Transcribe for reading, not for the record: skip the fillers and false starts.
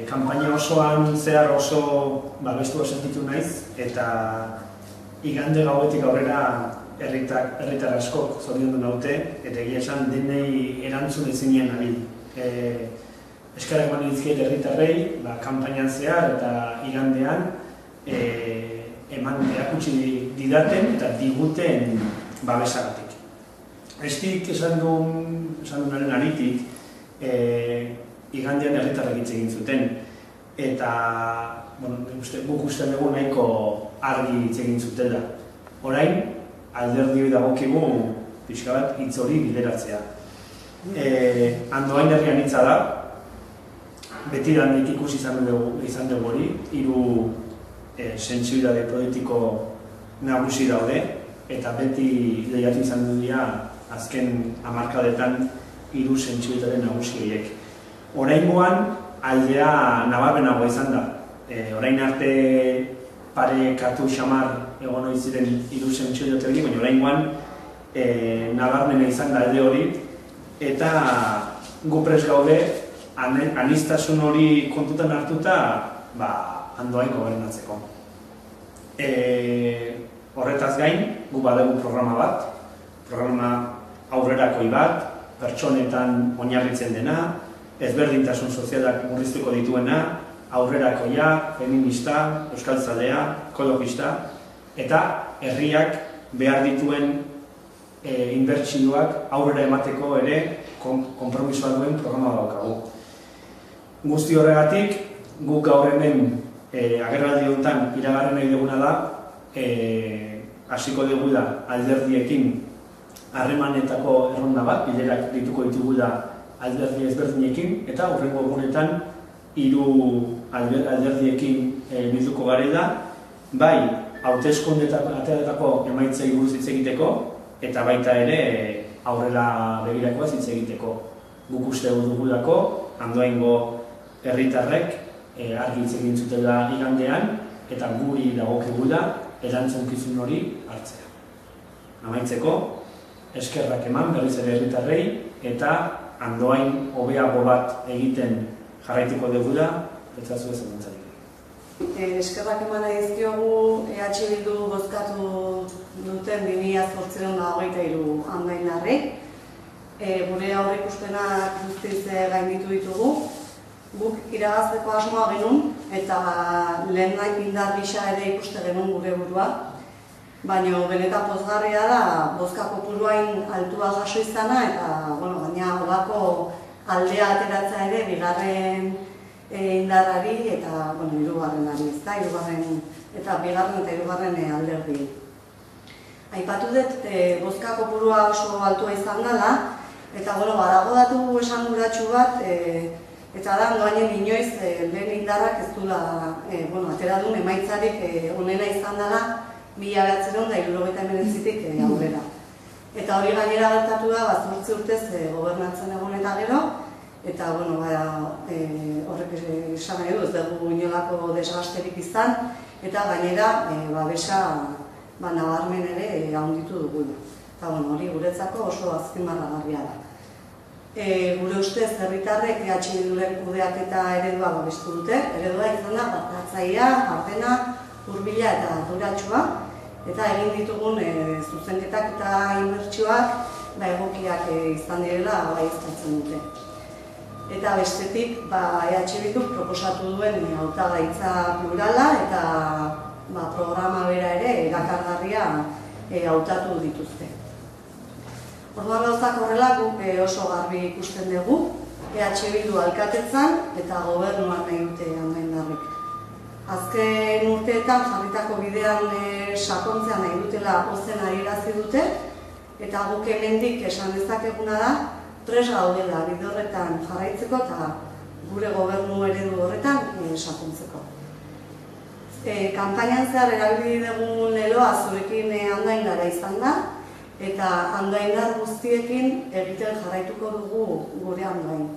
Kanpaina osoan zehar oso babestua sentitu naiz, eta igande gauetik aurrera herritar askok zoriondu naute, eta egia esan denei erantzun ezinean nabil. Eskerrak eman dizkiet herritarrei, kanpainan zehar eta igandean eman erakutsi didaten eta diguten babesagatik. Estik esan dunaren aritik, igandean herritarrek hitz egin zuten, eta guk uste dugu nahiko argi hitz egin zutela. Orain, alderdioi dagokigu pixka bat hitz hori bideratzea. Andoain herrian hitza da, betidanik ikusi izan dugu hori, 3 sentsibilitate politiko nagusi daude, eta beti lehiatu izan du dira azken hamarkadetan 3 sentsibilitate nagusi horiek. Oraingoan aldea nabarmenagoa izan da. Orain arte parekatu xamar egon hori ziren 3 sentsibilitate horiek, baina oraingoan nabarmena izan da alde hori, eta gu prest gaude aniztasun hori kontutan hartuta Andoain gobernatzeko. Horretaz gain, gu badugu programa aurrerakoi bat, pertsonetan oinarritzen dena, ezberdintasun sozialak murriztuko dituena, aurrerakoia, feminista, euskaltzalea, ekologista, eta herriak behar dituen inbertsioak aurrera emateko ere konpromisoa duen programa daukagu. Guzti horregatik, guk gaur hemen agerraldi honetan iragarri nahi duguna da, hasiko dugula alderdiekin harremanetako erronda bat, bilerak dituko ditugula alderdi ezberdinekin, eta hurrengo egunetan 3 alderdiekin bilduko garela, bai hauteskundeetako emaitzei buruz hitz egiteko, eta baita ere aurrera begirakoaz hitz egiteko. Guk uste dugulako, Andoaingo herritarrek argi hitz egin zutela igandean, eta guri dagokigula erantzunkizun hori hartzea. Amaitzeko, eskerrak eman berriz ere herritarrei, eta Andoain hobeago bat egiten jarraituko dugula, eta zu ez emantzarik. Eskerrak eman nahi dizkiogu EH Bildu bozkatu duten 2823 andoainarrei. Gure aurreikuspenak guztiz gainditu ditugu. Guk iragazteko asmoa genuen, eta lehen indar gisa ere ikuste genuen gure burua. Baina benetan pozgarria da, bozka kopuruain altua jaso izana, eta gaina holako aldea ateratzea ere bigarren indarrari eta hirugarrenari, eta bigarren eta hirugarren alderdi. Aipatu dut, bozka kopurua oso altua izan dela, eta badago datu esanguratsu bat, eta da, Andoainen inoiz lehen indarrak ez duela atera duen emaitzarik onena izan dela 1979tik aurrera. Eta hori gainera gertatu da, 8 urtez gobernatzen egon eta gero, eta horrek esan nahi du, ez dugu inolako desgasterik izan, eta gainera babesa nabarmen ere handitu dugula. Eta hori guretzako oso azpimarragarria da. Gure ustez herritarrek EH Bilduren kudeaketa eredua babestu dute. Eredua izan da parte-hartzailea, gardena, hurbila eta arduratsua, eta egin ditugun zuzenketak eta inbertsioak egokiak izan direla baieztatzen dute. Eta bestetik EH Bilduk proposatu duen hautagaitza plurala eta programa bera ere erakargarria hautatu dituzte. Orduan gauzak horrela guk oso garbi ikusten dugu, EH Bildu alkatetzan eta gobernuan nahi dute andoaindarrek. Azken urteetan jarritako bidean sakontzea nahi dutela ozen adierazi dute, eta guk hemendik esan dezakeguna da, prest gaudela bide horretan jarraitzeko eta gure gobernu eredu horretan sakontzeko. Kanpainan zehar erabili dugun leloa zurekin andoainara izan da, eta andoaindar guztiekin egiten jarraituko dugu gure Andoain.